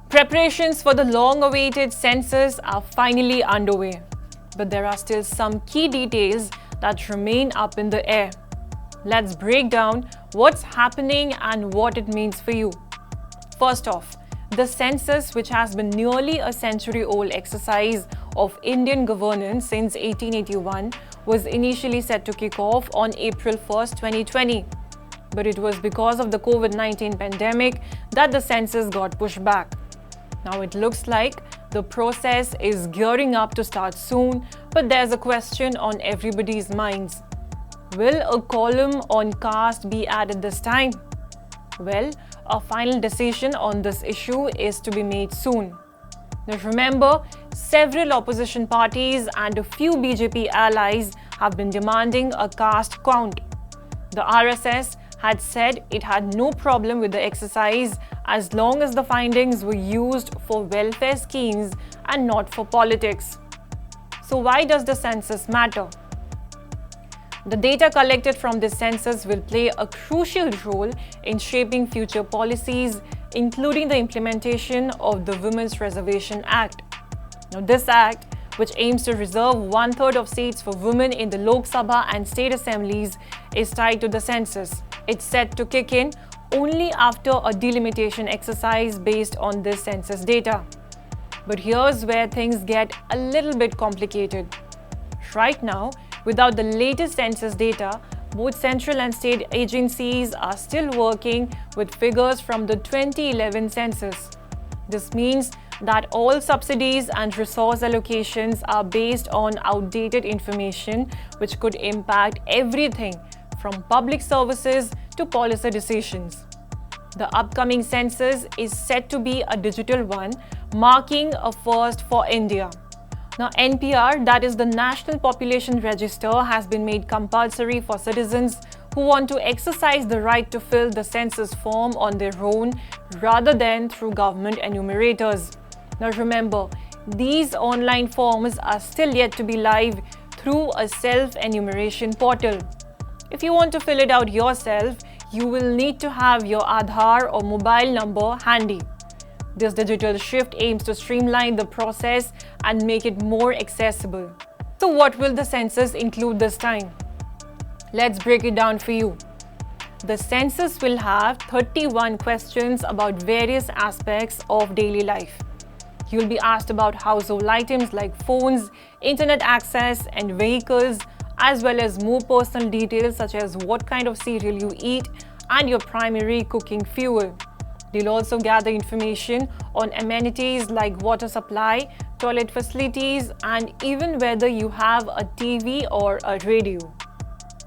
Preparations for the long-awaited census are finally underway, but there are still some key details that remain up in the air. Let's break down what's happening and what it means for you. First off, the census, which has been nearly a century-old exercise of Indian governance since 1881, was initially set to kick off on April 1st, 2020. But it was because of the COVID-19 pandemic that the census got pushed back. Now it looks like the process is gearing up to start soon, but there's a question on everybody's minds. Will a column on caste be added this time? Well, a final decision on this issue is to be made soon. Now remember, several opposition parties and a few BJP allies have been demanding a caste count. The RSS had said it had no problem with the exercise as long as the findings were used for welfare schemes and not for politics. So why does the census matter? The data collected from this census will play a crucial role in shaping future policies, including the implementation of the Women's Reservation Act. Now, this act, which aims to reserve 1/3 of seats for women in the Lok Sabha and state assemblies, is tied to the census. It's set to kick in only after a delimitation exercise based on this census data. But here's where things get a little bit complicated. Right now, without the latest census data, both central and state agencies are still working with figures from the 2011 census. This means that all subsidies and resource allocations are based on outdated information, which could impact everything from public services to policy decisions. The upcoming census is set to be a digital one, marking a first for India. Now, NPR, that is the National Population Register, has been made compulsory for citizens who want to exercise the right to fill the census form on their own rather than through government enumerators. Now remember, these online forms are still yet to be live through a self-enumeration portal. If you want to fill it out yourself, you will need to have your Aadhaar or mobile number handy. This digital shift aims to streamline the process and make it more accessible. So what will the census include this time? Let's break it down for you. The census will have 31 questions about various aspects of daily life. You'll be asked about household items like phones, internet access, and vehicles, as well as more personal details such as what kind of cereal you eat and your primary cooking fuel. They'll also gather information on amenities like water supply, toilet facilities, and even whether you have a TV or a radio.